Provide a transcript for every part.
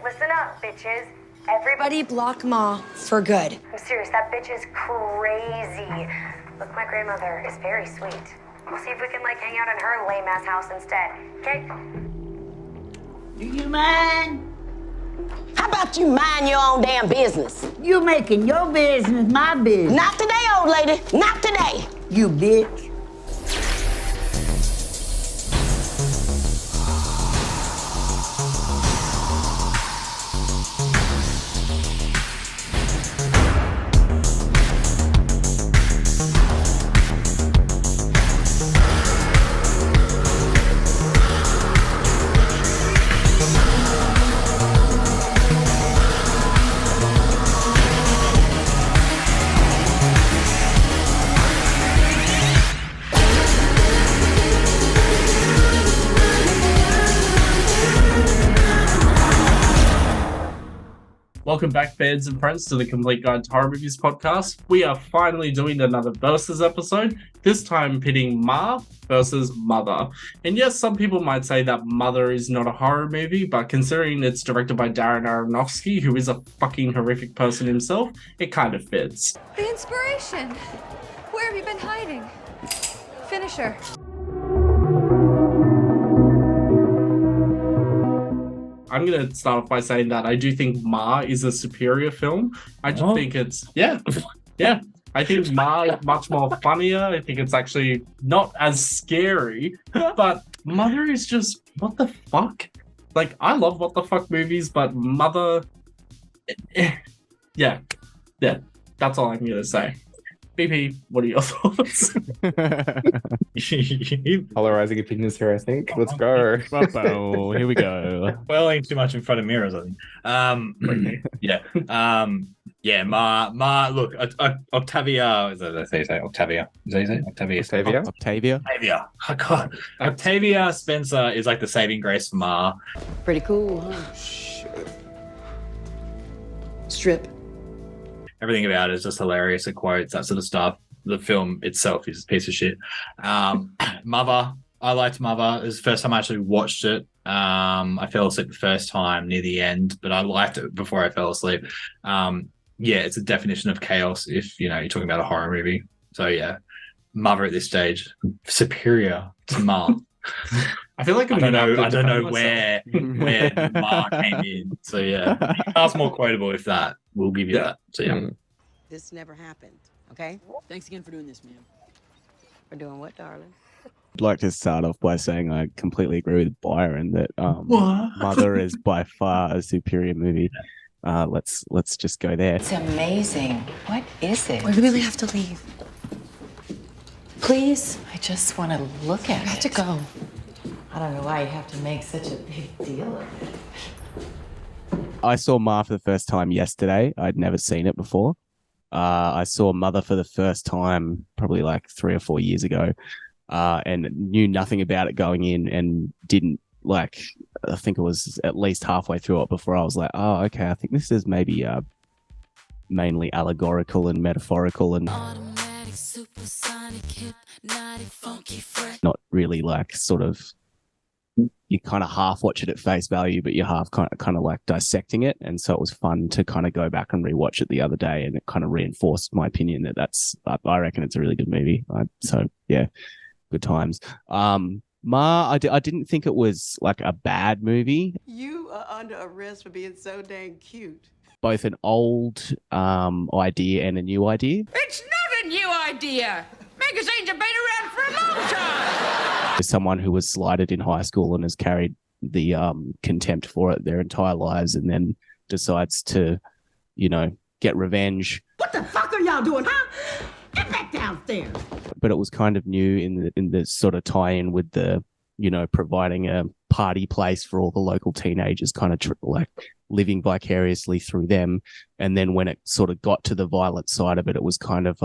right, listen up, bitches. Everybody block Ma for good. I'm serious, that bitch is crazy. Look, my grandmother is very sweet. We'll see if we can, hang out in her lame-ass house instead, okay? Do you mind? How about you mind your own damn business? You making your business my business. Not today, old lady. Not today. You bitch. Welcome back, fans and friends, to the Complete Guide to Horror Movies podcast. We are finally doing another Versus episode, this time pitting Ma versus Mother. And yes, some people might say that Mother is not a horror movie, but considering it's directed by Darren Aronofsky, who is a fucking horrific person himself, it kind of fits. The inspiration! Where have you been hiding? Finish her. I'm going to start off by saying that I do think Ma is a superior film. I just think it's, yeah. I think Ma is much more funnier. I think it's actually not as scary, but Mother is just, what the fuck? I love what the fuck movies, but Mother, yeah, that's all I'm going to say. BP, what are your thoughts? Polarizing opinions here, I think. Let's go. Here we go. Well, ain't too much in front of mirrors, I think. Ma. Look, Octavia. Is that how you say Octavia? Is that how you say Octavia? Octavia. Oh God, Octavia Spencer is like the saving grace for Ma. Pretty cool, huh? Shit. Strip. Everything about it is just hilarious. The quotes, that sort of stuff. The film itself is a piece of shit. Mother. I liked Mother. It was the first time I actually watched it. I fell asleep the first time near the end, but I liked it before I fell asleep. It's a definition of chaos if, you're talking about a horror movie. So, yeah, Mother at this stage, superior to Ma. I feel like I don't know where Ma came in. So, yeah, that's more quotable if that. We'll give you that. So, yeah. This never happened, okay? Thanks again for doing this, ma'am. For doing what, darling? I'd like to start off by saying I completely agree with Byron that Mother is by far a superior movie. Let's just go there. It's amazing. What is it? We really have to leave. Please? I just want to look at it. I have to go. I don't know why you have to make such a big deal of it. I saw Ma for the first time yesterday. I'd never seen it before. I saw Mother for the first time probably 3 or 4 years ago, and knew nothing about it going in, and didn't I think it was at least halfway through it before I was like, oh, okay, I think this is maybe mainly allegorical and metaphorical and not really sort of, you kind of half watch it at face value, but you half kind of dissecting it. And so it was fun to kind of go back and rewatch it the other day, and it kind of reinforced my opinion I reckon it's a really good movie. So yeah, good times. Ma, I didn't think it was a bad movie. You are under arrest for being so dang cute. Both an old idea and a new idea. It's not a new idea. Magazines have been around for a long time. As someone who was slighted in high school and has carried the contempt for it their entire lives, and then decides to, get revenge. What the fuck are y'all doing, huh? Get back downstairs. But it was kind of new in the sort of tie-in with the, providing a party place for all the local teenagers, kind of living vicariously through them. And then when it sort of got to the violent side of it, it was kind of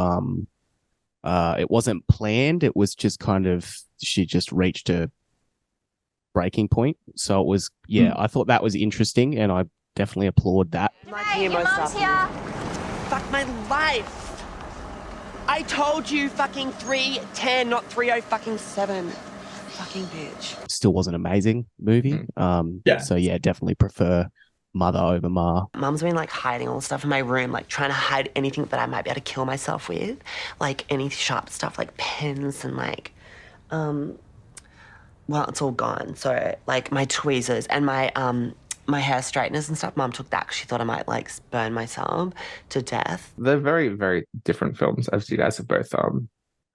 it wasn't planned. It was just kind of, she just reached a breaking point. So it was, I thought that was interesting, and I definitely applaud that. Hey, your mom's here. Fuck my life. I told you fucking 3:10, not 3:07. Fucking bitch. Still wasn't an amazing movie. So yeah, definitely prefer mother over Ma. Mum's been like hiding all the stuff in my room, like trying to hide anything that I might be able to kill myself with, like any sharp stuff, like pens and like, well, it's all gone. So like my tweezers and my hair straighteners and stuff, Mum took that because she thought I might like burn myself to death. They're very, very different films, as you guys have both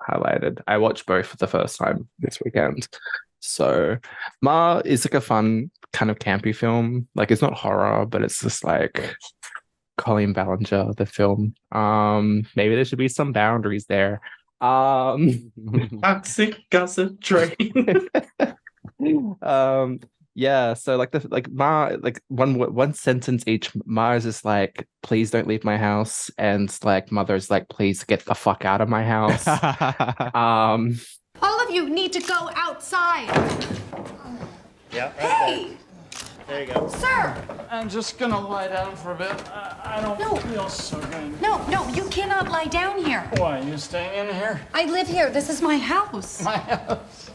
highlighted. I watched both for the first time this weekend. So Ma is like a fun kind of campy film. Like it's not horror, but it's just like Colleen Ballinger, the film. Maybe there should be some boundaries there. Toxic gossip train. Yeah, so like Ma, like one sentence each. Ma is just like, please don't leave my house, and like Mother's like, please get the fuck out of my house. All of you need to go outside. Yeah. Hey! There you go. Sir! I'm just gonna lie down for a bit. I don't feel so good. No, you cannot lie down here. Why, you staying in here? I live here. This is my house. My house.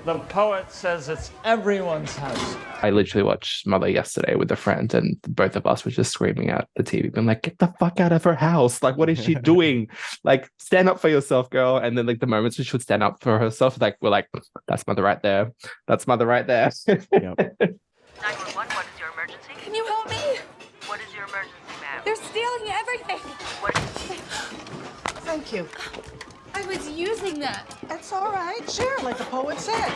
The poet says it's everyone's house. I literally watched Mother yesterday with a friend, and both of us were just screaming at the TV, being like, get the fuck out of her house. Like, what is she doing? Like, stand up for yourself, girl. And then like the moments she should stand up for herself, like we're like, that's Mother right there. That's Mother right there. Yep. 911, what is your emergency? Can you help me? What is your emergency, ma'am? They're stealing everything. What? Thank you. I was using that. That's all right. Share, like the poet said.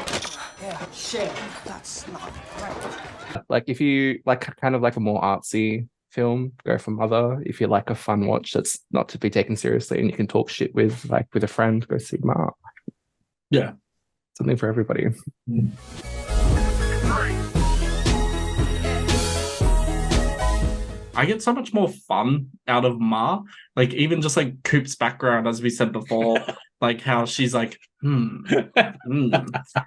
Yeah, share. That's not right. Like if you like kind of like a more artsy film, go for Mother. If you like a fun watch that's not to be taken seriously and you can talk shit with, like with a friend, go see Ma. Yeah. Something for everybody. I get so much more fun out of Ma. Like even just like Coop's background, as we said before, like how she's like, And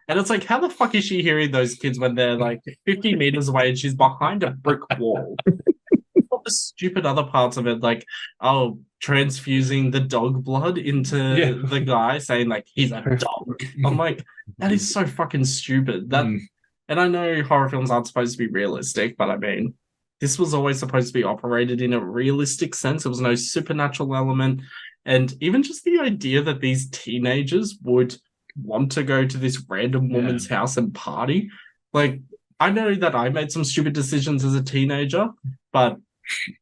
it's like, how the fuck is she hearing those kids when they're like 50 meters away and she's behind a brick wall? All the stupid other parts of it, like, oh, transfusing the dog blood into the guy, saying like he's a dog. I'm like, that is so fucking stupid. And I know horror films aren't supposed to be realistic, but I mean, this was always supposed to be operated in a realistic sense. There was no supernatural element. And even just the idea that these teenagers would want to go to this random woman's house and party. Like, I know that I made some stupid decisions as a teenager, but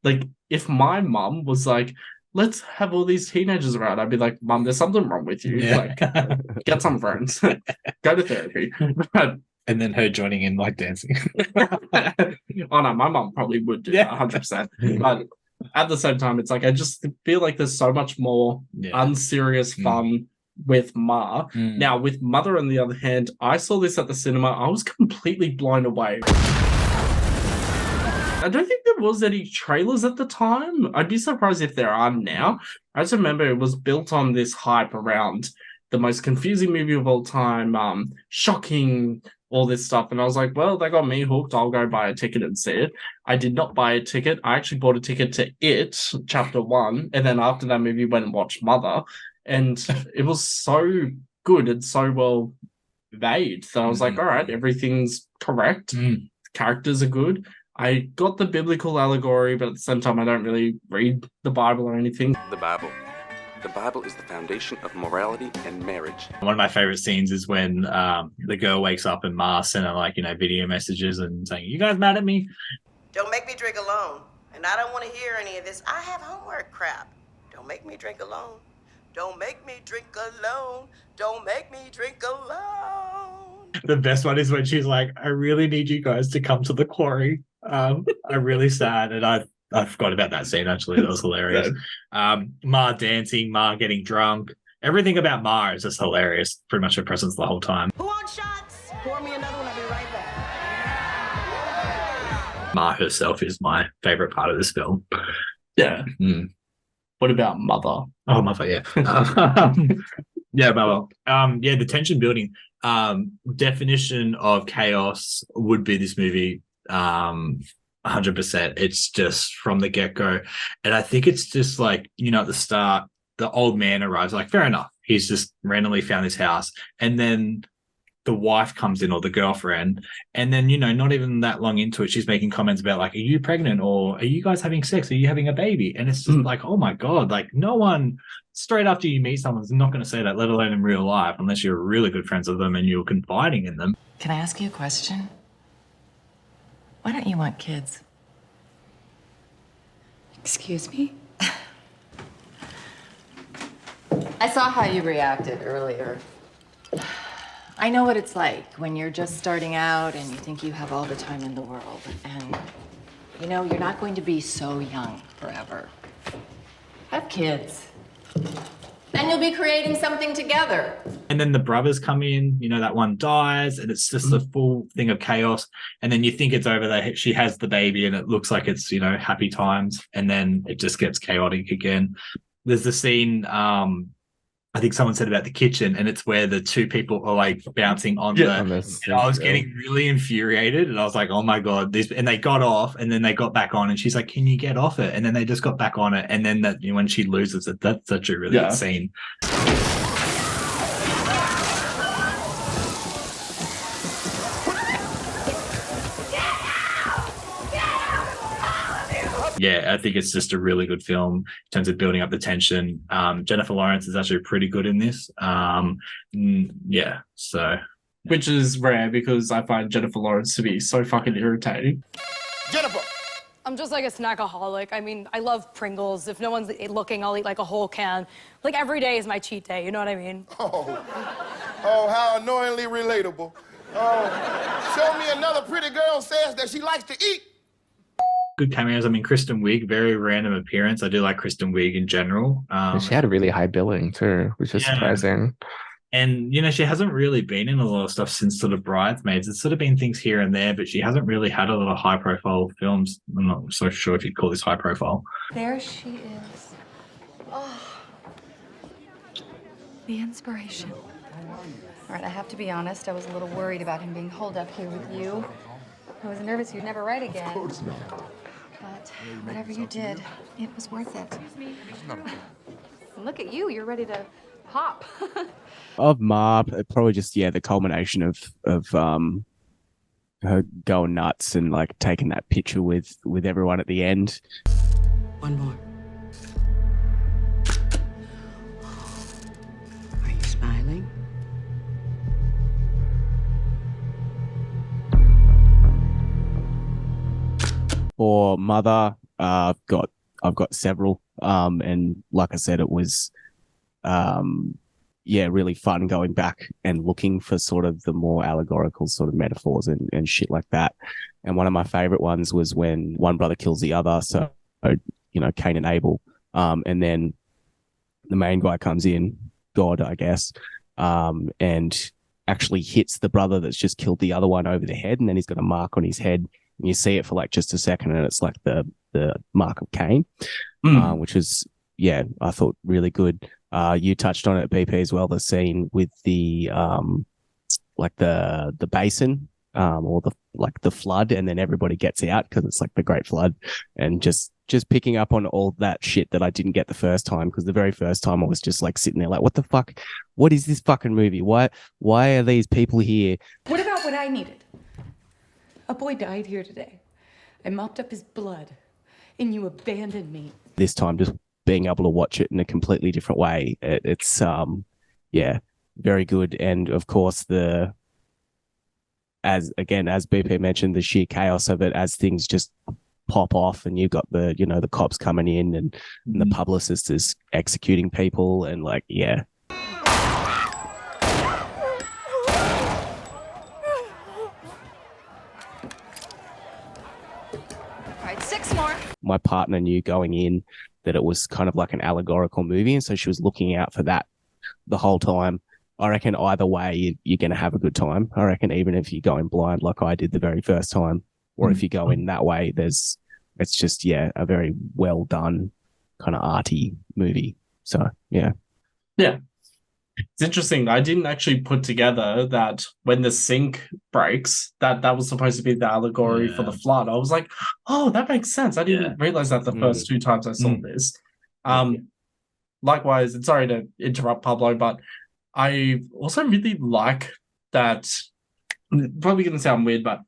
like, if my mum was like, let's have all these teenagers around, I'd be like, Mum, there's something wrong with you. Like, get some friends. Go to therapy. But And then her joining in like dancing. Oh no, my mum probably would do that 100%. But at the same time, it's like I just feel like there's so much more unserious fun with Ma. Now, with Mother, on the other hand, I saw this at the cinema. I was completely blown away. I don't think there was any trailers at the time. I'd be surprised if there are now. I just remember it was built on this hype around the most confusing movie of all time, shocking, all this stuff. And I was like, well, they got me hooked. I'll go buy a ticket and see it. I did not buy a ticket. I actually bought a ticket to It, Chapter 1. And then after that movie, went and watched Mother. And it was so good and so well made. So I was like, all right, everything's correct. The characters are good. I got the biblical allegory, but at the same time, I don't really read the Bible or anything. The Bible. The Bible is the foundation of morality and marriage. One of my favorite scenes is when the girl wakes up and Ma sent her like, video messages and saying, you guys mad at me? Don't make me drink alone. And I don't want to hear any of this. I have homework crap. Don't make me drink alone. Don't make me drink alone. Don't make me drink alone. The best one is when she's like, I really need you guys to come to the quarry. I'm really sad. And I forgot about that scene, actually. That was hilarious. Ma dancing, Ma getting drunk. Everything about Ma is just hilarious. Pretty much her presence the whole time. Who wants shots? Pour me another one. I'll be right back. Ma herself is my favorite part of this film. Yeah. What about Mother? Oh, Mother, yeah. Yeah, Mother. The tension building. Definition of chaos would be this movie. 100%. It's just from the get-go. And I think it's just like, at the start, the old man arrives, like, fair enough. He's just randomly found his house. And then the wife comes in or the girlfriend, and then, not even that long into it, she's making comments about like, are you pregnant, or are you guys having sex? Are you having a baby? And it's just like, oh my God, like no one straight after you meet someone's not going to say that, let alone in real life, unless you're really good friends with them and you're confiding in them. Can I ask you a question? Why don't you want kids? Excuse me? I saw how you reacted earlier. I know what it's like when you're just starting out and you think you have all the time in the world. And, you're not going to be so young forever. Have kids. And you'll be creating something together. And then the brothers come in, that one dies, and it's just a full thing of chaos. And then you think it's over, that she has the baby and it looks like it's, happy times. And then it just gets chaotic again. There's the scene, I think someone said about the kitchen, and it's where the two people are like bouncing on and I was getting really infuriated, and I was like, oh my God, and they got off and then they got back on, and she's like, can you get off it? And then they just got back on it. And then that, when she loses it, that's such a really good scene. Yeah, I think it's just a really good film in terms of building up the tension. Jennifer Lawrence is actually pretty good in this. Which is rare because I find Jennifer Lawrence to be so fucking irritating. Jennifer! I'm just like a snackaholic. I mean, I love Pringles. If no one's looking, I'll eat like a whole can. Like every day is my cheat day, you know what I mean? Oh, how annoyingly relatable. Show me another pretty girl says that she likes to eat. Good cameos. I mean, Kristen Wiig, very random appearance. I do like Kristen Wiig in general. She had a really high billing too, which is surprising. And, she hasn't really been in a lot of stuff since sort of Bridesmaids. It's sort of been things here and there, but she hasn't really had a lot of high-profile films. I'm not so sure if you'd call this high-profile. There she is. Oh, the inspiration. All right, I have to be honest. I was a little worried about him being holed up here with you. I was nervous you'd never write again. Of course not. But whatever you did, it was worth it. Excuse me. Look at you. You're ready to hop. Of Ma, probably just the culmination of her going nuts and like taking that picture with everyone at the end. One more. Are you smiling? For Mother, I've got several, and like I said, it was really fun going back and looking for sort of the more allegorical sort of metaphors and shit like that. And one of my favorite ones was when one brother kills the other, so Cain and Abel, and then the main guy comes in, God, I guess, and actually hits the brother that's just killed the other one over the head, and then he's got a mark on his head. And you see it for like just a second, and it's like the mark of Cain, which is, I thought really good. You touched on it, BP, as well. The scene with the the basin, or the flood, and then everybody gets out because it's like the Great Flood, and just picking up on all that shit that I didn't get the first time, because the very first time I was just like sitting there like, what the fuck? What is this fucking movie? Why are these people here? What about what I needed? A boy died here today. I mopped up his blood, and you abandoned me. This time, just being able to watch it in a completely different way, it's very good. And of course, as BP mentioned, the sheer chaos of it as things just pop off, and you've got the cops coming in, and the publicist is executing people, and my partner knew going in that it was kind of like an allegorical movie, and so she was looking out for that the whole time. I reckon either way, you're going to have a good time. I reckon even if you go in blind like I did the very first time, or if you go in that way, it's just, a very well done kind of arty movie. So, yeah. Yeah. It's interesting. I didn't actually put together that when the sink breaks, that was supposed to be the allegory for the flood. I was like, oh, that makes sense. I didn't realize that the first two times I saw this. Likewise, and sorry to interrupt, Pablo, but I also really like that probably going to sound weird, but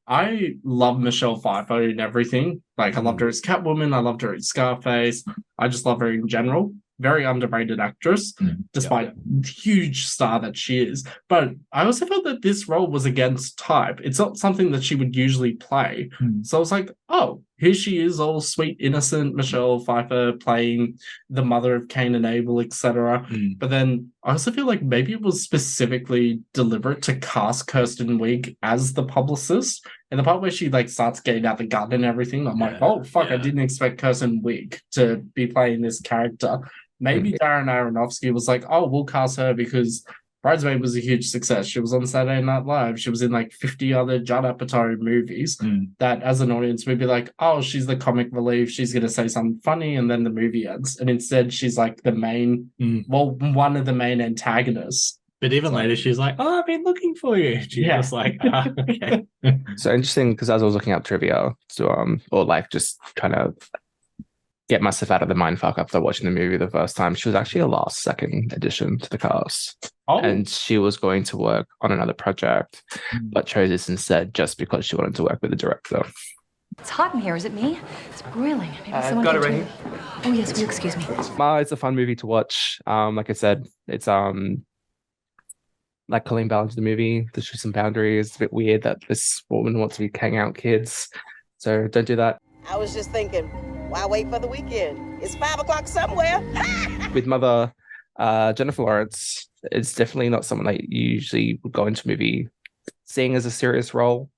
I love Michelle Pfeiffer in everything. Like, I loved her as Catwoman. I loved her in Scarface. I just love her in general. Very underrated actress, despite huge star that she is. But I also felt that this role was against type. It's not something that she would usually play. So I was like, oh, here she is, all sweet, innocent Michelle Pfeiffer playing the mother of Cain and Abel, etc. But then I also feel like maybe it was specifically deliberate to cast Kirsten Wiig as the publicist. And the part where she like starts getting out the gun and everything, I'm like, oh fuck, I didn't expect Kirsten Wiig to be playing this character. Maybe Darren Aronofsky was like, oh, we'll cast her because Bridesmaid was a huge success. She was on Saturday Night Live. She was in like 50 other Judd Apatow movies that as an audience we'd be like, oh, she's the comic relief. She's going to say something funny and then the movie ends. And instead she's like the main, one of the main antagonists. But even later, she's like, oh, I've been looking for you. She's just like, okay. So interesting, because as I was looking up trivia, or like just trying to get myself out of the mindfuck after watching the movie the first time, she was actually a last second addition to the cast. And she was going to work on another project, but chose this instead just because she wanted to work with the director. It's hot in here. Is it me? It's broiling. Maybe someone got it can right turn- Oh, yes, will you excuse me? Ma, it's a fun movie to watch. Like I said, it's like Colleen Ballard's the movie. There's just some boundaries. It's a bit weird that this woman wants to be hanging out with kids. So don't do that. I was just thinking, why wait for the weekend? It's 5 o'clock somewhere. With Mother, Jennifer Lawrence, it's definitely not someone that you usually would go into a movie seeing as a serious role,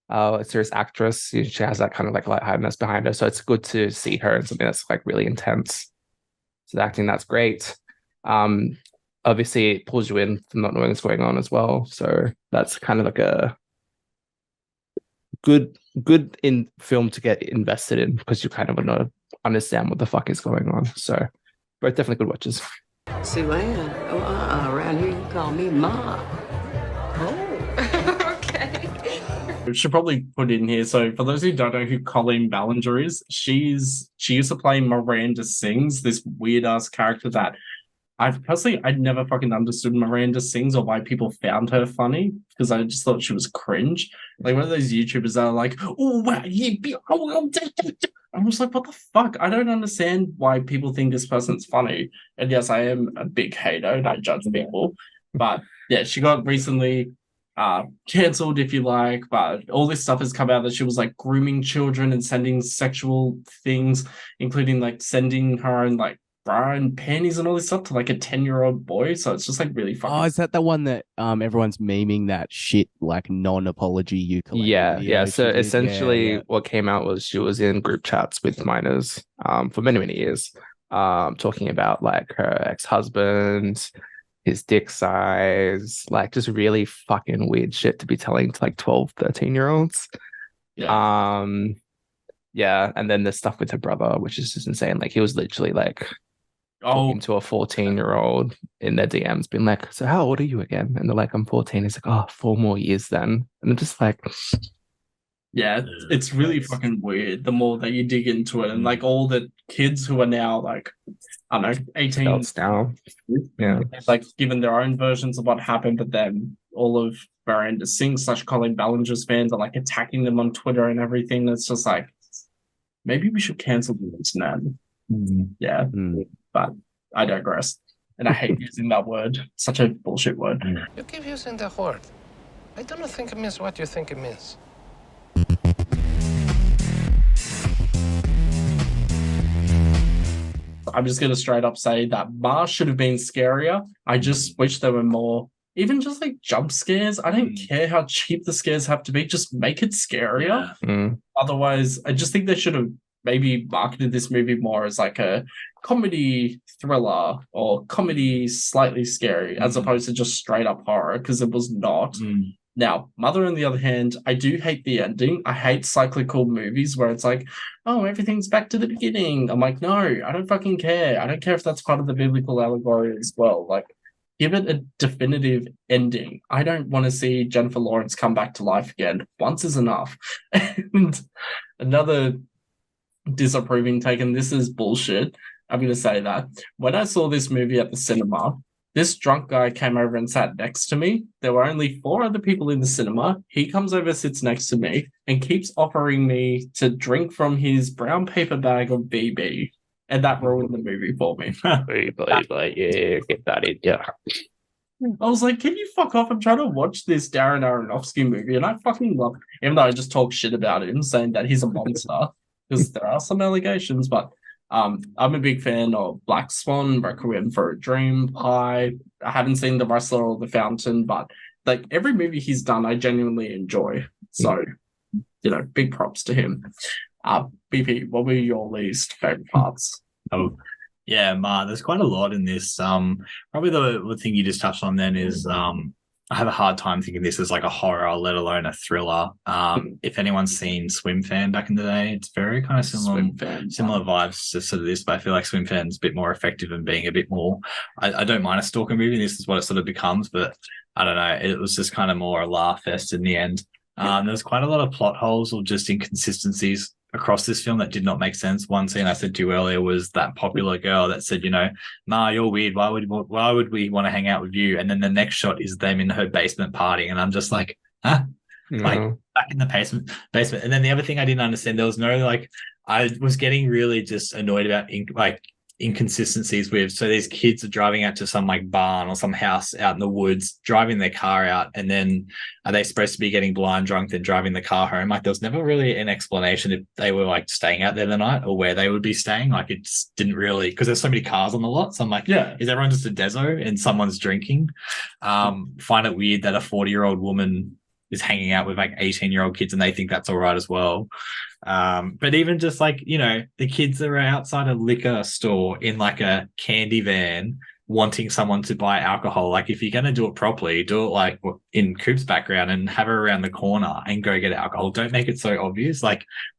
a serious actress. She has that kind of like lightheartedness behind her. So it's good to see her in something that's like really intense. So the acting, that's great. Obviously, it pulls you in from not knowing what's going on as well. So that's kind of like a good in film to get invested in because you kind of want to understand what the fuck is going on. So both definitely good watches. Sue-Ann, around here you call me Ma. We should probably put in here. So for those who don't know who Colleen Ballinger is, she used to play Miranda Sings, this weird ass character that I'd never fucking understood Miranda Sings or why people found her funny because I just thought she was cringe. Like one of those YouTubers that are like, oh wow, I'm just like, what the fuck? I don't understand why people think this person's funny. And yes, I am a big hater and I judge people. But yeah, she got recently cancelled, if you like, but all this stuff has come out that she was like grooming children and sending sexual things, including like sending her own like bra and panties and all this stuff to like a 10-year-old boy. So it's just like really fucking. Oh, is that the one that everyone's memeing that shit like non-apology ukulele? Yeah. So essentially what came out was she was in group chats with minors for many years, talking about like her ex-husband, his dick size, like just really fucking weird shit to be telling to like 12, 13-year-olds. Yeah. And then the stuff with her brother, which is just insane. Like he was literally like talking to a 14-year-old in their DMs being like, so how old are you again? And they're like, I'm 14. He's like, oh, 4 more years then. And I'm just like, yeah, it's really fucking weird the more that you dig into it. And like all the kids who are now like, I don't know, 18 adults now. Yeah. Like given their own versions of what happened, but then all of Miranda Sings / Colleen Ballinger's fans are like attacking them on Twitter and everything. It's just like, maybe we should cancel the internet. Yeah. But I digress. And I hate using that word. Such a bullshit word. You keep using the word. I don't think it means what you think it means. I'm just going to straight up say that Mars should have been scarier. I just wish there were more, even just like jump scares. I don't care how cheap the scares have to be. Just make it scarier. Otherwise, I just think they should have maybe marketed this movie more as like a comedy thriller or comedy slightly scary as opposed to just straight up horror, because it was not. Now, Mother, on the other hand, I do hate the ending. I hate cyclical movies where it's like, oh, everything's back to the beginning. I'm like, no, I don't fucking care. I don't care if that's part of the biblical allegory as well. Like, give it a definitive ending. I don't want to see Jennifer Lawrence come back to life again. Once is enough. And another disapproving take, and this is bullshit, I'm going to say that. When I saw this movie at the cinema, This drunk guy came over and sat next to me. There were only 4 other people in the cinema. He comes over, sits next to me, and keeps offering me to drink from his brown paper bag of BB. And that ruined the movie for me. Yeah, get that in. Yeah. I was like, can you fuck off? I'm trying to watch this Darren Aronofsky movie, and I fucking love it. Even though I just talk shit about him, saying that he's a monster, because there are some allegations, but I'm a big fan of Black Swan, Requiem for a Dream, Pie. I haven't seen The Wrestler or The Fountain, but like every movie he's done, I genuinely enjoy. So, big props to him. BP, what were your least favorite parts? Oh, yeah, there's quite a lot in this. Probably the thing you just touched on then is I have a hard time thinking this is like a horror, let alone a thriller. If anyone's seen Swim Fan back in the day, it's very kind of similar vibes to sort of this, but I feel like Swim Fan's a bit more effective in being a bit more. I don't mind a stalker movie. This is what it sort of becomes, but I don't know. It was just kind of more a laugh fest in the end. There's quite a lot of plot holes or just inconsistencies across this film that did not make sense. One scene I said to you earlier was that popular girl that said, Ma, you're weird. Why would we want to hang out with you? And then the next shot is them in her basement partying, and I'm just like, huh? No. Like back in the basement. And then the other thing I didn't understand, there was no I was getting really just annoyed about inconsistencies with, so these kids are driving out to some barn or some house out in the woods, driving their car out, and then are they supposed to be getting blind drunk then driving the car home? There was never really an explanation if they were staying out there the night or where they would be staying. It just didn't really, because there's so many cars on the lot, so I'm like, yeah, is everyone just a deso and someone's drinking? Find it weird that a 40-year-old woman is hanging out with 18-year-old kids and they think that's all right as well. But even just the kids that are outside a liquor store in a candy van wanting someone to buy alcohol. If you're going to do it properly, do it in Coop's background and have her around the corner and go get alcohol. Don't make it so obvious.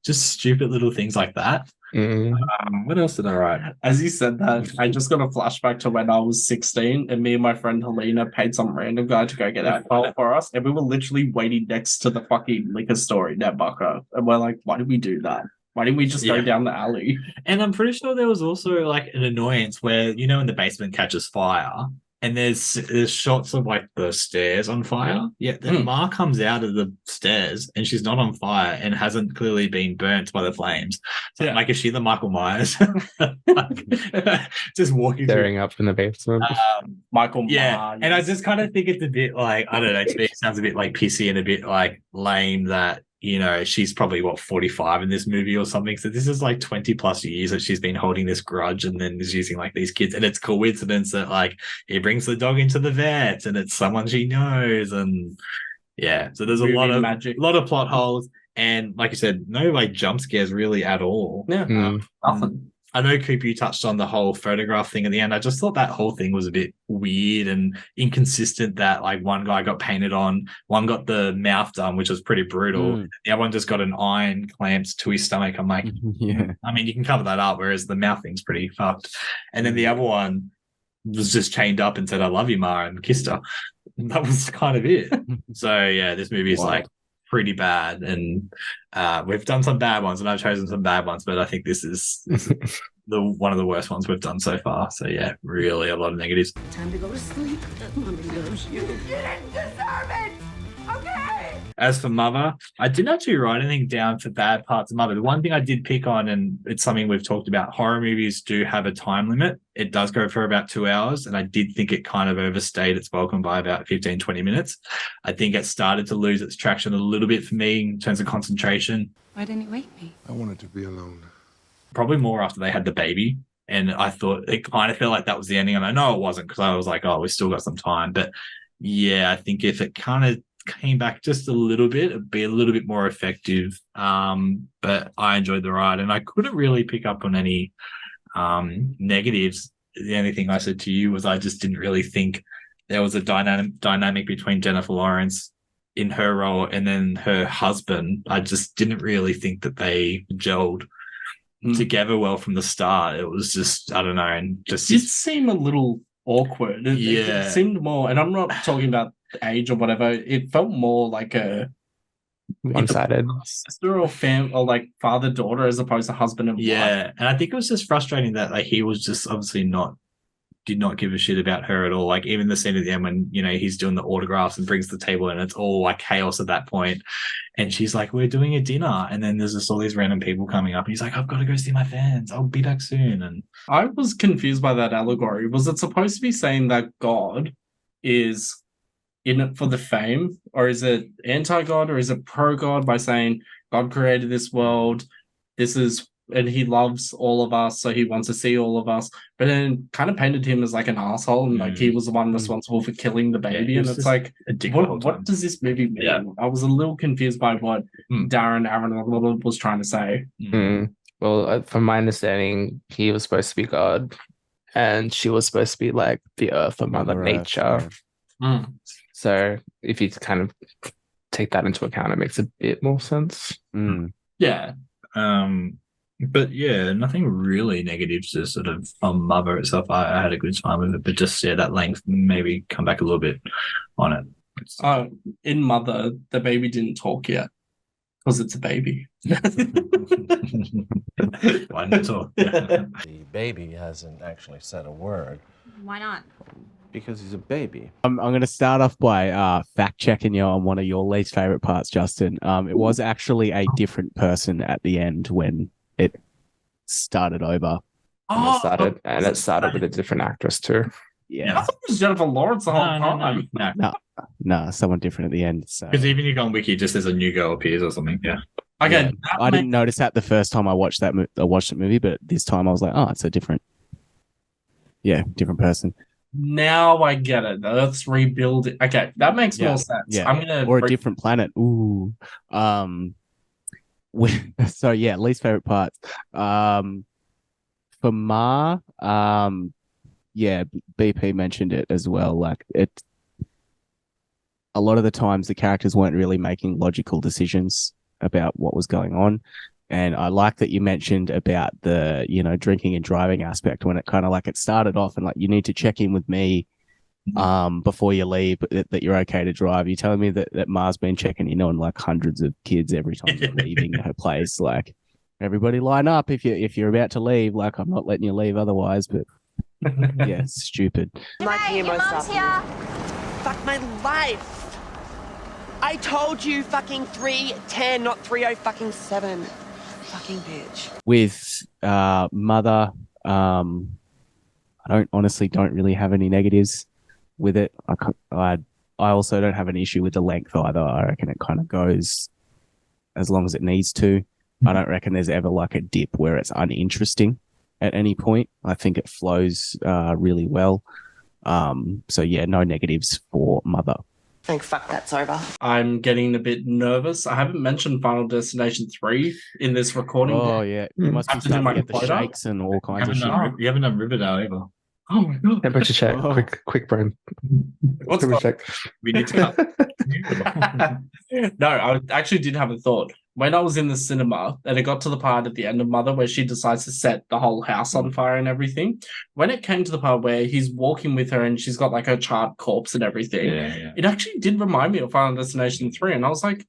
Just stupid little things like that. What else did I write? As you said that, I just got a flashback to when I was 16 and me and my friend Helena paid some random guy to go get alcohol for us, and we were literally waiting next to the fucking liquor store in Netbucker, and we're like, why did we do that? Why didn't we just go down the alley? And I'm pretty sure there was also an annoyance where, in the basement catches fire and there's shots of the stairs on fire. Yeah, then Ma comes out of the stairs and she's not on fire and hasn't clearly been burnt by the flames. So is she the Michael Myers? Just walking staring up in the basement. Michael Myers. Yeah, and I just kind of think it's a bit I don't know, to me it sounds a bit pissy and a bit lame that she's probably 45 in this movie or something. So this is 20 plus years that she's been holding this grudge and then is using these kids. And it's coincidence that he brings the dog into the vet and it's someone she knows. And yeah, so there's a lot of plot holes. And like you said, no jump scares really at all. Yeah. Nothing. I know, Coop, you touched on the whole photograph thing at the end. I just thought that whole thing was a bit weird and inconsistent that one guy got painted on, one got the mouth done, which was pretty brutal. The other one just got an iron clamped to his stomach. I'm like, yeah. I mean, you can cover that up, whereas the mouth thing's pretty fucked. And then the other one was just chained up and said, I love you, Ma, and kissed her. And that was kind of it. So, yeah, this movie is pretty bad, and we've done some bad ones, and I've chosen some bad ones, but I think this is one of the worst ones we've done so far. So yeah, really a lot of negatives. Time to go to sleep. Mommy loves you. You didn't deserve it! Okay! As for Mother, I didn't actually write anything down for bad parts of Mother. The one thing I did pick on, and it's something we've talked about, horror movies do have a time limit. It does go for about 2 hours, and I did think it kind of overstayed its welcome by about 15, 20 minutes. I think it started to lose its traction a little bit for me in terms of concentration. Why didn't you wake me? I wanted to be alone. Probably more after they had the baby. And I thought it kind of felt like that was the ending. And I know it wasn't, because I was like, oh, we still got some time. But yeah, I think if it kind of came back just a little bit, it'd be a little bit more effective. But I enjoyed the ride, and I couldn't really pick up on any negatives. The only thing I said to you was I just didn't really think there was a dynamic between Jennifer Lawrence in her role and then her husband. I just didn't really think that they gelled together well from the start. It was just, I don't know, and just it did seem a little awkward. It seemed more, and I'm not talking about age or whatever, it felt more like a one-sided sister or father-daughter as opposed to husband and wife. Yeah, and I think it was just frustrating that he was just obviously not did not give a shit about her at all. Like even the scene at the end when, you know, he's doing the autographs and brings the table and it's all like chaos at that point. And she's like, we're doing a dinner. And then there's just all these random people coming up and he's like, I've got to go see my fans. I'll be back soon. And I was confused by that allegory. Was it supposed to be saying that God is in it for the fame, or is it anti-God, or is it pro-God by saying God created this world, and he loves all of us, so he wants to see all of us, but then kind of painted him as like an asshole and like he was the one responsible for killing the baby, and it's like, what does this movie mean? Yeah. I was a little confused by what Darren Aronofsky was trying to say. Well, from my understanding, he was supposed to be God, and she was supposed to be like the earth or Mother Nature. So if you kind of take that into account, it makes a bit more sense. Yeah. But yeah, nothing really negative to sort of on Mother itself. I had a good time with it, but just that length, maybe come back a little bit on it. In Mother, the baby didn't talk yet because it's a baby. Why not talk? The baby hasn't actually said a word. Why not? Because he's a baby. I'm going to start off by fact checking you on one of your least favorite parts, Justin. It was actually a different person at the end when it started over. And it started with a different actress too. Yeah. I thought it was Jennifer Lawrence the whole time. No, someone different at the end. So. Because even you go on Wiki, just as a new girl appears or something. Yeah. Okay. Yeah. I didn't notice that the first time I watched that movie, but this time I was like, oh, it's a different person. Now I get it. Let's rebuild it. Okay, that makes more sense. Yeah. I'm gonna or a different planet. Ooh. So yeah, least favorite parts. For Ma, yeah, BP mentioned it as well. Like a lot of the times the characters weren't really making logical decisions about what was going on. And I like that you mentioned about the, drinking and driving aspect when it kind of like it started off and like, you need to check in with me before you leave that you're okay to drive. You're telling me that Ma's been checking in on like hundreds of kids every time you're leaving her place. Like everybody line up if you're about to leave. Like I'm not letting you leave otherwise, but yeah, it's stupid. Like here most often. Fuck my life. I told you fucking 3:10, not 3:07. Fucking bitch. With Mother, I honestly don't really have any negatives with it. I also don't have an issue with the length either. I reckon it kind of goes as long as it needs to. I don't reckon there's ever like a dip where it's uninteresting at any point. I think it flows really well. So yeah, no negatives for Mother. I think fuck that's over. I'm getting a bit nervous. I haven't mentioned Final Destination 3 in this recording. Oh yeah, you must be starting to get the shakes and all kinds of shit. You haven't done Riverdale either. Oh my god! Temperature check, quick brain. What's Temperature check? We need to cut. No, I actually did have a thought. When I was in the cinema and it got to the part at the end of Mother where she decides to set the whole house on fire and everything, when it came to the part where he's walking with her and she's got like her charred corpse and everything, it actually did remind me of Final Destination 3. And I was like,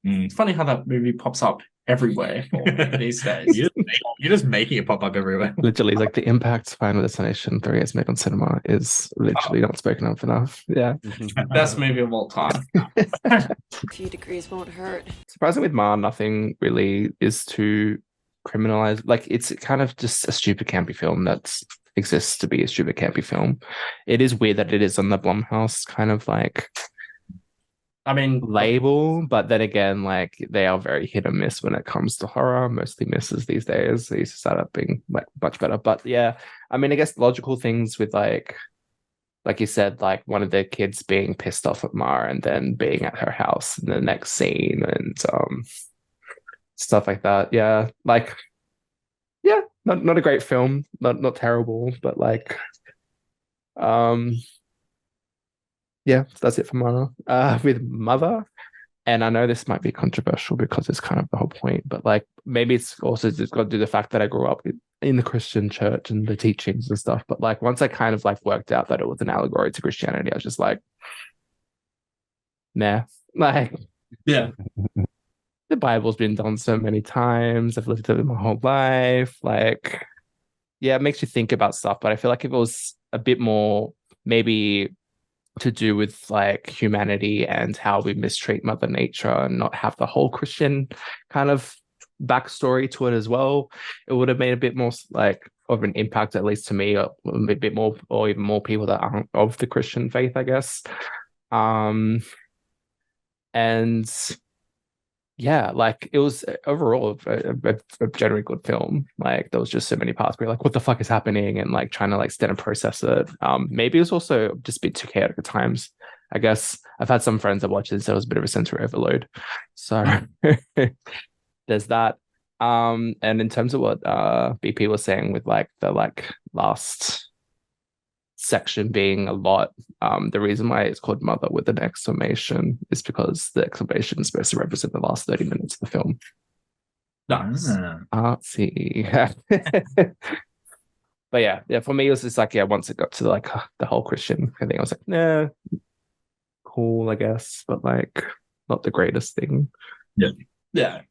it's funny how that movie pops up everywhere these days. You're just making it pop up everywhere. Literally, like the impact Final Destination 3 has made on cinema is literally not spoken of enough. Yeah. Best movie of all time. A few degrees won't hurt. Surprisingly with Ma, nothing really is too criminalized. Like it's kind of just a stupid campy film that exists to be a stupid campy film. It is weird that it is on the Blumhouse kind of like label, but then again, like they are very hit or miss when it comes to horror. Mostly misses these days. They used to start up being like much better. But yeah, I mean, I guess logical things with like you said, like one of the kids being pissed off at Ma and then being at her house in the next scene and stuff like that. Yeah, like not a great film, not terrible, but like yeah, that's it for Mother. With Mother, and I know this might be controversial because it's kind of the whole point, but like maybe it's also just got to do the fact that I grew up in the Christian church and the teachings and stuff. But like once I kind of like worked out that it was an allegory to Christianity, I was just like, nah, like yeah. The Bible's been done so many times. I've lived it my whole life. Like, yeah, it makes you think about stuff. But I feel like if it was a bit more maybe to do with like humanity and how we mistreat Mother Nature and not have the whole Christian kind of backstory to it as well, it would have made a bit more like of an impact, at least to me, a bit more, or even more people that aren't of the Christian faith, I guess. And yeah, like it was overall a generally good film. Like there was just so many parts where you're like, what the fuck is happening? And like trying to like stand and process it. Maybe it was also just a bit too chaotic at times. I guess I've had some friends that watched it, so it was a bit of a sensory overload. So there's that. And in terms of what BP was saying with like the like last section being a lot, the reason why it's called Mother with an exclamation is because the exclamation is supposed to represent the last 30 minutes of the film. Nice. Artsy. But yeah, for me it was just like, once it got to like the whole Christian, I think I was like, nah, cool, I guess, but like not the greatest thing. Yeah.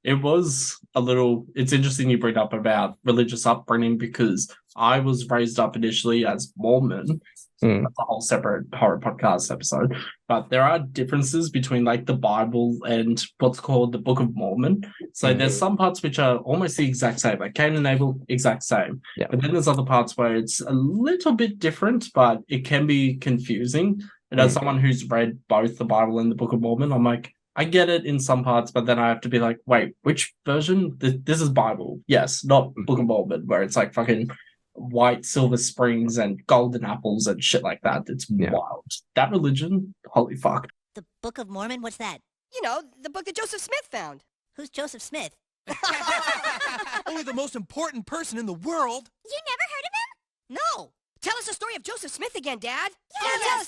It was a little, it's interesting you bring up about religious upbringing, because I was raised up initially as Mormon. That's a whole separate horror podcast episode. But there are differences between like the Bible and what's called the Book of Mormon. So there's some parts which are almost the exact same, like Cain and Abel, exact same. Yeah. But then there's other parts where it's a little bit different, but it can be confusing. And as someone who's read both the Bible and the Book of Mormon, I'm like, I get it in some parts, but then I have to be like, wait, which version? This is Bible. Yes, not Book of Mormon, where it's like fucking white silver springs and golden apples and shit like that. It's wild. That religion, holy fuck. The Book of Mormon? What's that? You know, the book that Joseph Smith found. Who's Joseph Smith? Only the most important person in the world. You never heard of him? No. Tell us the story of Joseph Smith again, Dad. Tell us.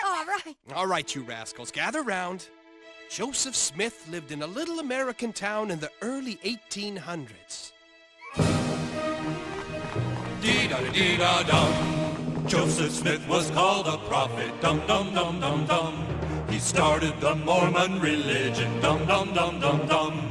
All right. All right, you rascals, gather round. Joseph Smith lived in a little American town in the early 1800s. Dee-da-da-dee-da-dum. Joseph Smith was called a prophet. Dum-dum-dum-dum-dum. He started the Mormon religion. Dum-dum-dum-dum-dum.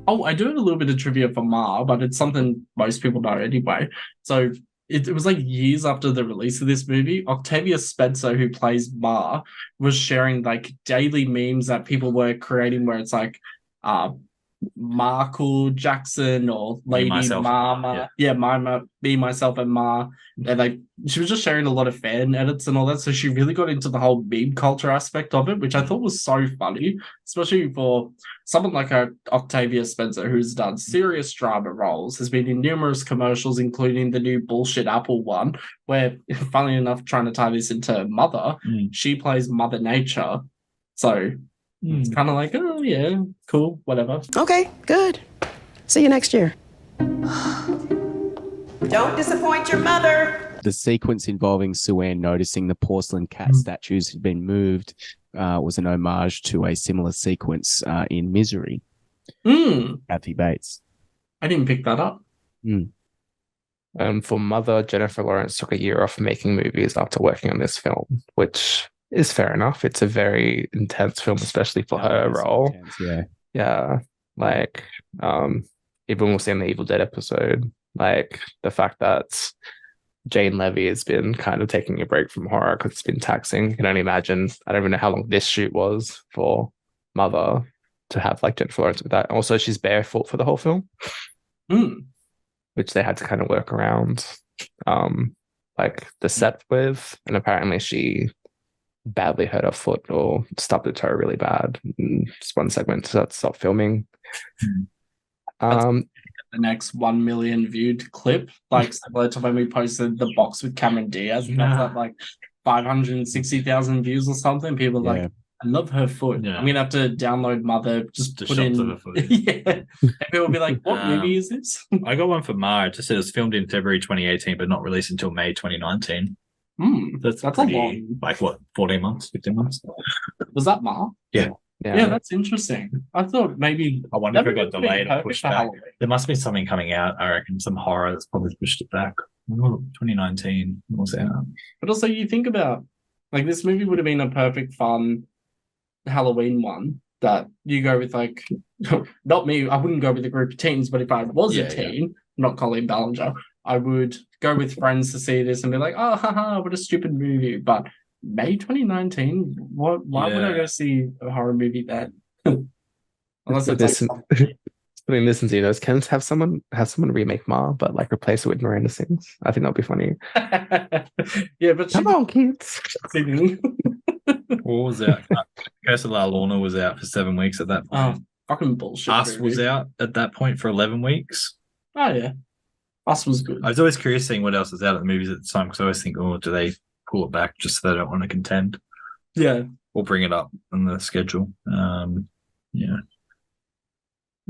Oh, I do have a little bit of trivia for Ma, but it's something most people know anyway. So it was like years after the release of this movie, Octavia Spencer, who plays Ma, was sharing like daily memes that people were creating where it's like Markle Jackson or Lady Mama. Yeah, Mama, me, myself, and Ma. And like she was just sharing a lot of fan edits and all that. So she really got into the whole meme culture aspect of it, which I thought was so funny, especially for someone like Octavia Spencer, who's done serious drama roles, has been in numerous commercials, including the new Bullshit Apple one, where, funnily enough, trying to tie this into Mother, she plays Mother Nature. So it's kind of like, oh yeah, cool, whatever. Okay, good. See you next year. Don't disappoint your mother. The sequence involving Sue-Ann noticing the porcelain cat statues had been moved was an homage to a similar sequence in Misery. Kathy Bates. I didn't pick that up. For Mother, Jennifer Lawrence took a year off making movies after working on this film, which is fair enough. It's a very intense film, especially for her role. Intense, yeah. Like, even we'll see in the Evil Dead episode, like the fact that Jane Levy has been kind of taking a break from horror because it's been taxing. You can only imagine. I don't even know how long this shoot was for Mother to have like Jennifer Lawrence with that. Also, she's barefoot for the whole film, which they had to kind of work around, like the set with. And apparently, she badly hurt her foot or stubbed her toe really bad. Just one segment, so that stopped filming. The next 1 million viewed clip, like similar to when we posted the box with Cameron Diaz, and that's at like 560,000 views or something. People are like, I love her foot. I'm gonna have to download Mother, just put in the foot. and people will be like, what movie is this? I got one for Ma. It just said it was filmed in February 2018, but not released until May 2019. That's pretty, a long, like what, 14 months, 15 months? Was that Ma? Yeah. Yeah, that's interesting. I thought maybe. I wonder if it got delayed or pushed back. There must be something coming out, I reckon, some horror that's probably pushed it back. 2019 was out. But also, you think about, like, this movie would have been a perfect, fun Halloween one, that you go with like, not me, I wouldn't go with a group of teens, but if I was a teen, not Colleen Ballinger, I would go with friends to see this and be like, oh, haha, what a stupid movie. But May 2019, why would I go see a horror movie then? Unless it's like... Putting this into notes, can have someone remake Ma, but like replace it with Miranda Sings. I think that'd be funny. Yeah, but come on, kids. What was out? Curse of La Lorna was out for 7 weeks at that point. Fucking bullshit. Us was out at that point for 11 weeks. Oh yeah, Us was good. I was always curious seeing what else was out at the movies at the time because I always think, oh, do they pull it back just so they don't want to contend? Yeah, or bring it up on the schedule. Yeah,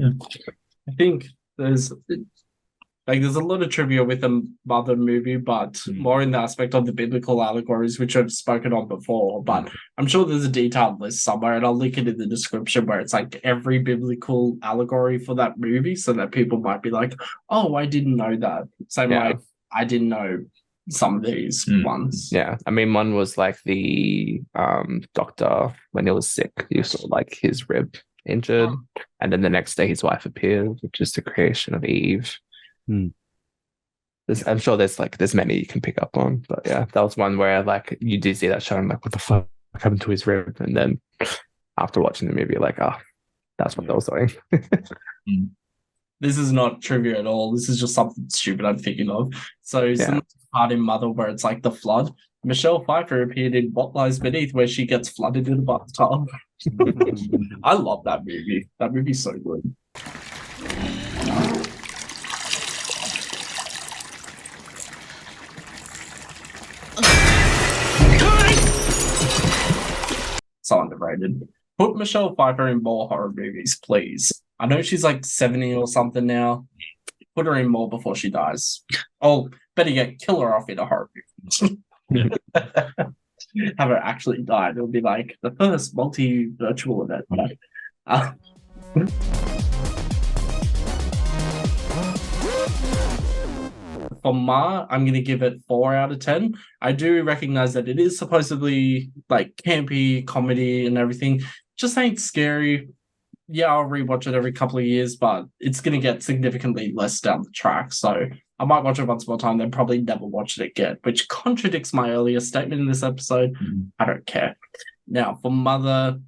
I think there's a lot of trivia with the Mother movie, but more in the aspect of the biblical allegories, which I've spoken on before. But I'm sure there's a detailed list somewhere, and I'll link it in the description where it's like every biblical allegory for that movie, so that people might be like, "Oh, I didn't know that." Same like I didn't know some of these ones. Yeah, I mean, one was like the doctor when he was sick, you saw like his rib injured, and then the next day his wife appeared, which is the creation of Eve. I'm sure there's many you can pick up on, but yeah, that was one where like you did see that show and like, what the fuck happened to his rib? And then after watching the movie, you're like, that's what they were doing. This is not trivia at all. This is just something stupid I'm thinking of. So some part in Mother where it's like the flood. Michelle Pfeiffer appeared in What Lies Beneath, where she gets flooded in the bathtub. I love that movie. That movie's so good. So underrated. Put Michelle Pfeiffer in more horror movies, please. I know she's like 70 or something now. Put her in more before she dies. Oh, better yet, kill her off in a horror movie. Have her actually die. It'll be like the first multi-virtual event. For Ma, I'm going to give it 4 out of 10. I do recognize that it is supposedly like campy, comedy and everything. Just ain't scary. Yeah, I'll rewatch it every couple of years, but it's going to get significantly less down the track. So I might watch it once more time, then probably never watch it again, which contradicts my earlier statement in this episode. I don't care. Now, for Mother,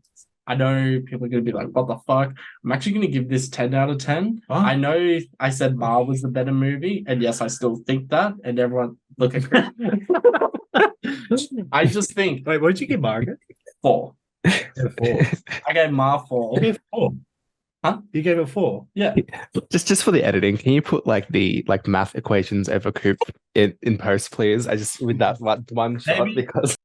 I know people are going to be like, what the fuck? I'm actually going to give this 10 out of 10. Oh. I know I said Ma was the better movie, and yes, I still think that, and everyone, look at I just think... Wait, what did you give Margaret? 4. Yeah, 4. I gave Ma 4. You gave 4? Huh? You gave it 4? Yeah. Just for the editing, can you put like the math equations over Coop in post, please? I just with that one shot because...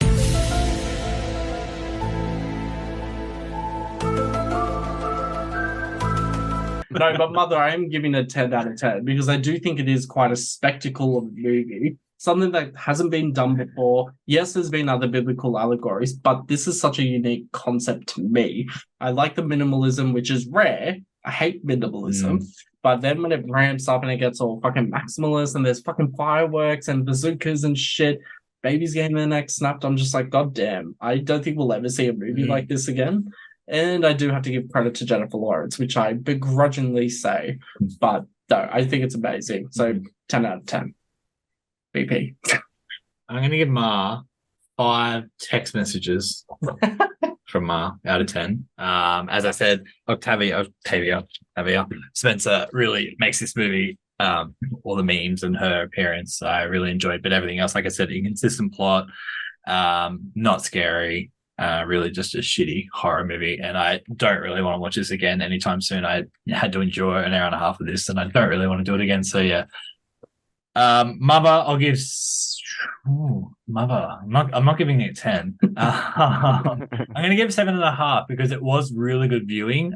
No, but Mother, I am giving it 10 out of 10 because I do think it is quite a spectacle of a movie. Something that hasn't been done before. Yes, there's been other biblical allegories, but this is such a unique concept to me. I like the minimalism, which is rare. I hate minimalism. But then when it ramps up and it gets all fucking maximalist and there's fucking fireworks and bazookas and shit, babies getting their necks snapped, I'm just like, God damn. I don't think we'll ever see a movie like this again. And I do have to give credit to Jennifer Lawrence, which I begrudgingly say. But no, I think it's amazing. So 10 out of 10. BP. I'm going to give Ma 5 text messages from Ma out of 10. As I said, Octavia Spencer really makes this movie, all the memes and her appearance, I really enjoyed. But everything else, like I said, inconsistent plot, not scary. Really just a shitty horror movie, and I don't really want to watch this again anytime soon. I had to endure an hour and a half of this, and I don't really want to do it again. So yeah, Mother, I'll give. Mother, I'm not giving it 10. I'm going to give 7.5 because it was really good viewing.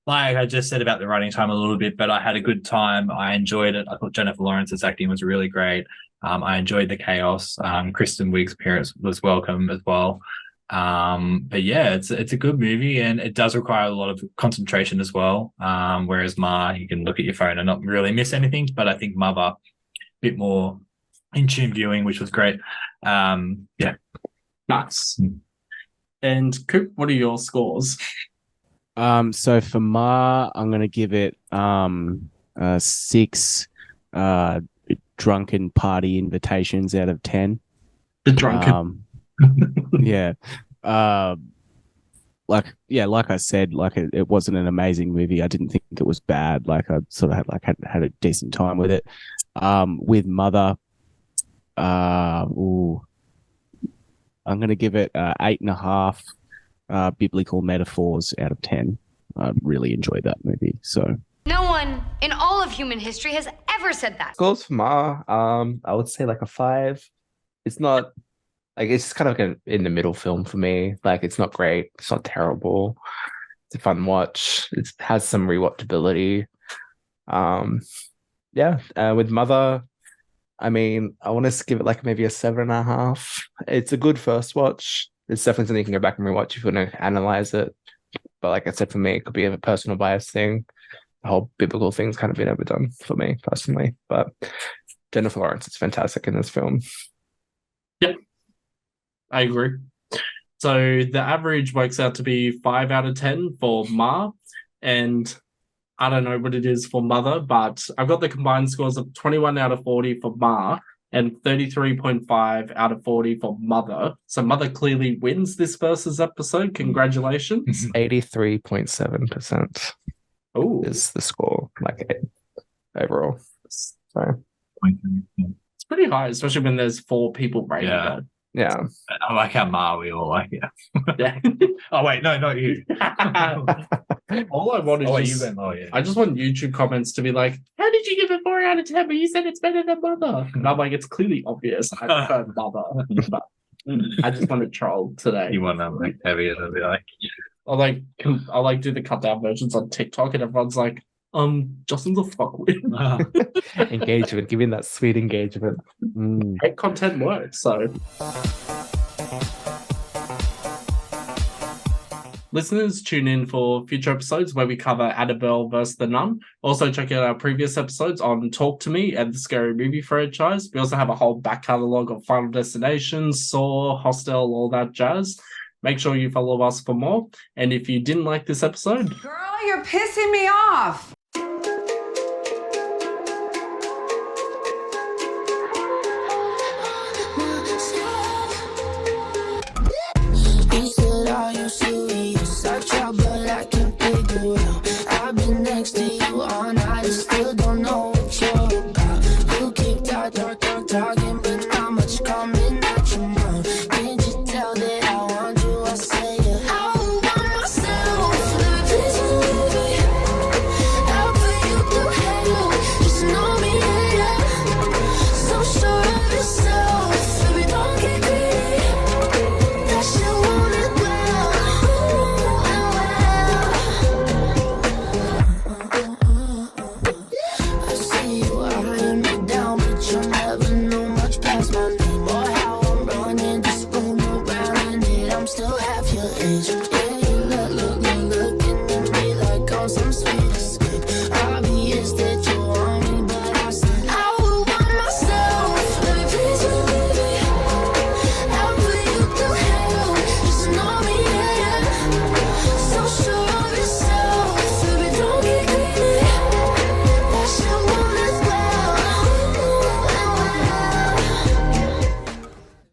Like I just said about the running time a little bit, but I had a good time. I enjoyed it. I thought Jennifer Lawrence's acting was really great. I enjoyed the chaos. Kristen Wiig's appearance was welcome as well. But yeah, it's a good movie, and it does require a lot of concentration as well. Whereas Ma, you can look at your phone and not really miss anything. But I think Mother, a bit more in tune viewing, which was great. Yeah, nice. And Coop, what are your scores? So for Ma, I'm gonna give it 6 drunken party invitations out of 10. The drunken. Yeah. Like I said, like it wasn't an amazing movie. I didn't think it was bad. Like I sort of had a decent time with it. With Mother, I'm gonna give it 8.5 biblical metaphors out of 10. I really enjoyed that movie. So No one in all of human history has ever said that. Scores for Ma, I would say like a 5. It's not like it's kind of like in the middle film for me. Like it's not great, it's not terrible. It's a fun watch. It has some rewatchability. With Mother, I mean, I want to give it like maybe a 7.5. It's a good first watch. It's definitely something you can go back and rewatch if you want to analyze it. But like I said, for me, it could be a personal bias thing. The whole biblical thing's kind of been overdone for me personally. But Jennifer Lawrence is fantastic in this film. Yep, I agree. So the average works out to be 5 out of 10 for Ma, and I don't know what it is for Mother, but I've got the combined scores of 21 out of 40 for Ma and 33.5 out of 40 for Mother. So Mother clearly wins this versus episode. Congratulations. 83.7% is the score, like overall. So it's pretty high, especially when there's 4 people rating it. Yeah. I like how Ma we all like it. Yeah. Oh wait, no, not you. All I want is I just want YouTube comments to be like, how did you give it 4 out of 10? But you said it's better than Mother. And I'm like, it's clearly obvious. I prefer Mother. But I just want to troll today. You want to like heavy and be like, I'll do the cut down versions on TikTok and everyone's like, Justin's a fuckwit. Engagement, give me that sweet engagement. Hate content works, so. Listeners, tune in for future episodes where we cover Annabelle vs. the Nun. Also, check out our previous episodes on Talk to Me and the Scary Movie franchise. We also have a whole back catalogue of Final Destination, Saw, Hostel, all that jazz. Make sure you follow us for more. And if you didn't like this episode... Girl, you're pissing me off. I've been next to you all night and still don't know what you're about. You keep talking, but not much coming out your mouth. Can't you tell that I want you? I say it. I want myself. Please believe me. I'll put you through hell. Just know me later. So sure of yourself. Baby, don't get greedy. That shit won't end well. I see you eyeing me down, but you'll never know much past my name or how I'm running. Just roll around in it, I'm still half your age.